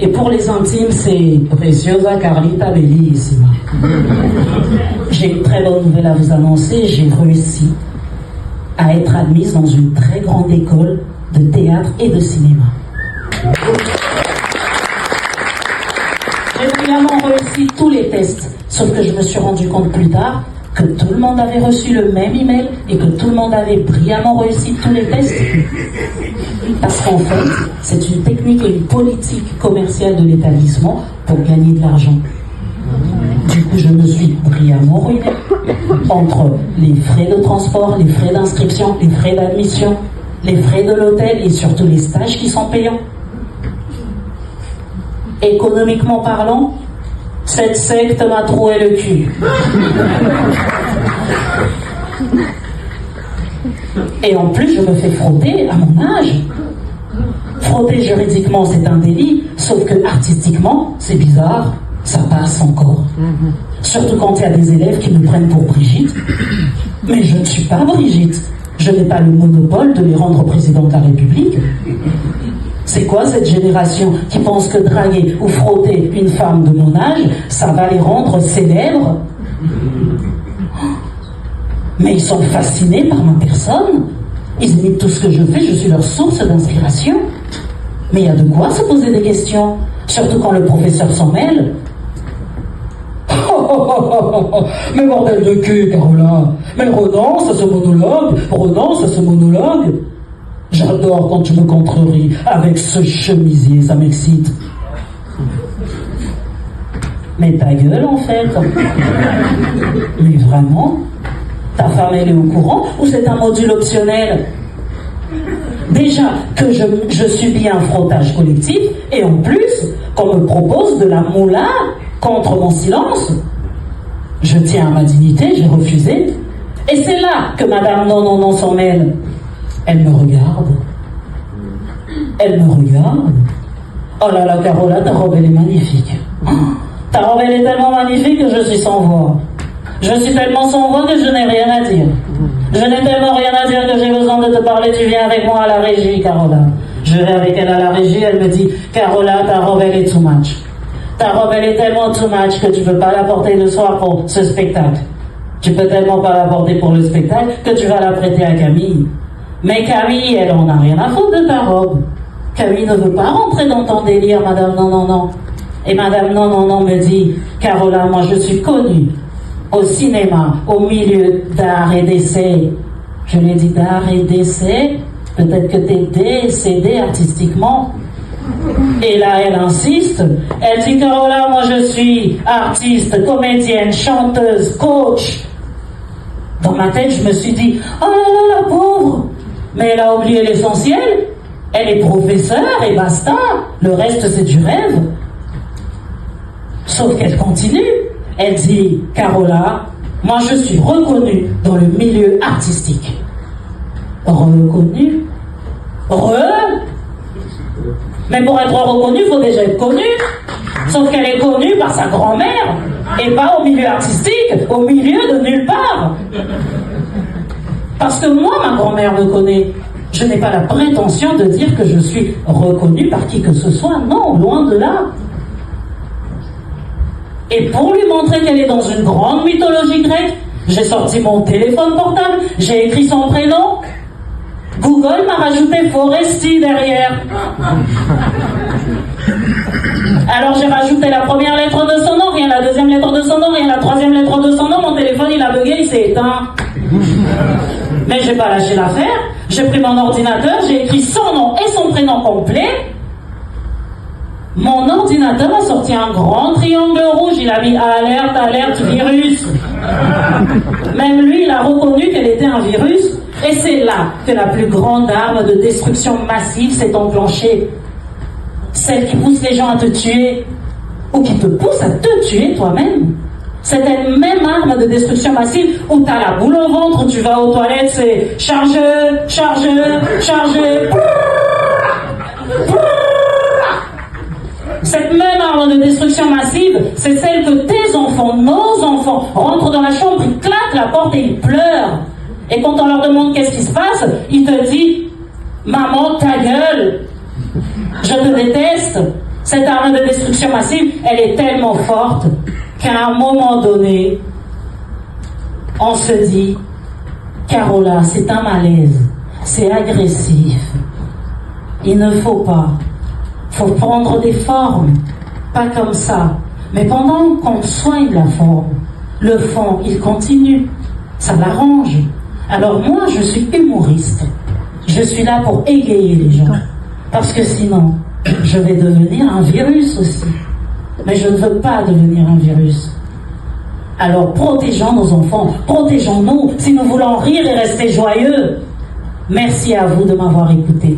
Et pour les intimes, c'est Preciosa Carlita Bellissima. J'ai une très bonne nouvelle à vous annoncer. J'ai réussi à être admise dans une très grande école de théâtre et de cinéma. J'ai vraiment réussi tous les tests, sauf que je me suis rendu compte plus tard que tout le monde avait reçu le même email et que tout le monde avait brillamment réussi tous les tests. Parce qu'en fait, c'est une technique et une politique commerciale de l'établissement pour gagner de l'argent. Du coup, je me suis brillamment ruinée entre les frais de transport, les frais d'inscription, les frais d'admission, les frais de l'hôtel et surtout les stages qui sont payants. Économiquement parlant, cette secte m'a troué le cul. Et en plus, je me fais frotter à mon âge. Frotter juridiquement, c'est un délit, sauf que artistiquement, c'est bizarre, ça passe encore. Surtout quand il y a des élèves qui me prennent pour Brigitte. Mais je ne suis pas Brigitte. Je n'ai pas le monopole de les rendre président de la République. C'est quoi cette génération qui pense que draguer ou frotter une femme de mon âge, ça va les rendre célèbres? Mais ils sont fascinés par ma personne. Ils imitent tout ce que je fais, je suis leur source d'inspiration. Mais il y a de quoi se poser des questions, surtout quand le professeur s'en mêle. Mais bordel de cul, Carola. Mais renonce à ce monologue, renonce à ce monologue. J'adore quand tu me contreries avec ce chemisier, ça m'excite. Mais ta gueule, en fait. Mais vraiment? Ta femme, elle est au courant ou c'est un module optionnel? Déjà que je subis un frottage collectif et en plus qu'on me propose de la moula contre mon silence. Je tiens à ma dignité, j'ai refusé. Et c'est là que Madame Non s'en mêle. Elle me regarde. Elle me regarde. Oh là là, Carola, ta robe, elle est magnifique. Ta robe, elle est tellement magnifique que je suis sans voix. Je suis tellement sans voix que je n'ai rien à dire. Je n'ai tellement rien à dire que j'ai besoin de te parler. Tu viens avec moi à la régie, Carola. Je vais avec elle à la régie. Elle me dit, Carola, ta robe, elle est too much. Ta robe, elle est tellement too much que tu ne peux pas la porter le soir pour ce spectacle. Tu peux tellement pas la porter pour le spectacle que tu vas la prêter à Camille. Mais Camille, elle en a rien à foutre de ta robe. Camille ne veut pas rentrer dans ton délire, Madame Non. Et Madame Non me dit, Carola, moi je suis connue au cinéma, au milieu d'art et d'essai. Je lui ai dit d'art et d'essai, peut-être que t'es décédée artistiquement. Et là, elle insiste. Elle dit, Carola, moi je suis artiste, comédienne, chanteuse, coach. Dans ma tête, je me suis dit, oh là là, la pauvre. Mais elle a oublié l'essentiel. Elle est professeure et basta. Le reste, c'est du rêve. Sauf qu'elle continue. Elle dit, Carola, moi je suis reconnue dans le milieu artistique. Reconnue? Mais pour être reconnue, il faut déjà être connue. Sauf qu'elle est connue par sa grand-mère et pas au milieu artistique, au milieu de nulle part. Parce que moi, ma grand-mère me connaît. Je n'ai pas la prétention de dire que je suis reconnue par qui que ce soit. Non, loin de là. Et pour lui montrer qu'elle est dans une grande mythologie grecque, j'ai sorti mon téléphone portable, j'ai écrit son prénom. Google m'a rajouté Foresti derrière. Alors j'ai rajouté la première lettre de son nom, rien la deuxième lettre de son nom, rien la troisième lettre de son nom, mon téléphone il a bugué, il s'est éteint. Mais j'ai pas lâché l'affaire, j'ai pris mon ordinateur, j'ai écrit son nom et son prénom complet. Mon ordinateur a sorti un grand triangle rouge, il a mis alerte, alerte, virus. Même lui, il a reconnu qu'elle était un virus. Et c'est là que la plus grande arme de destruction massive s'est enclenchée. Celle qui pousse les gens à te tuer, ou qui te pousse à te tuer toi-même. Cette même arme de destruction massive où t'as la boule au ventre, où tu vas aux toilettes, c'est charge. Cette même arme de destruction massive, c'est celle que tes enfants, nos enfants, rentrent dans la chambre, ils claquent la porte et ils pleurent. Et quand on leur demande qu'est-ce qui se passe, ils te disent « Maman, ta gueule, je te déteste, Cette arme de destruction massive, elle est tellement forte qu'à un moment donné, on se dit, Carola, c'est un malaise, c'est agressif. Il ne faut pas. Il faut prendre des formes, pas comme ça. Mais pendant qu'on soigne la forme, le fond, il continue. Ça l'arrange. Alors moi, je suis humoriste. Je suis là pour égayer les gens. Parce que sinon, je vais devenir un virus aussi. Mais je ne veux pas devenir un virus. Alors protégeons nos enfants, protégeons-nous si nous voulons rire et rester joyeux. Merci à vous de m'avoir écouté.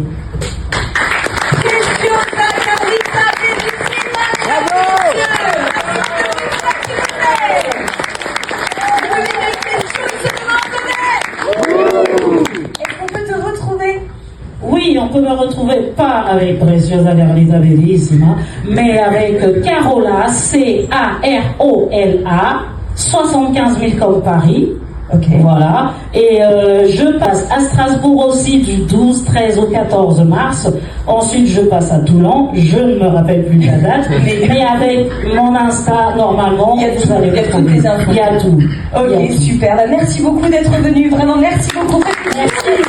Oui, on peut me retrouver pas avec Preciosa Verlita Bellissima, mais avec Carola, C-A-R-O-L-A, 75 000 comme Paris. Ok. Voilà. Et je passe à Strasbourg aussi du 12, 13 au 14 mars. Ensuite, je passe à Toulon. Je ne me rappelle plus de la date. Mais avec mon Insta, normalement, il y a vous allez toutes les infos. Il y a tout. Ok, super. Merci beaucoup d'être venu. Vraiment, merci beaucoup. Merci.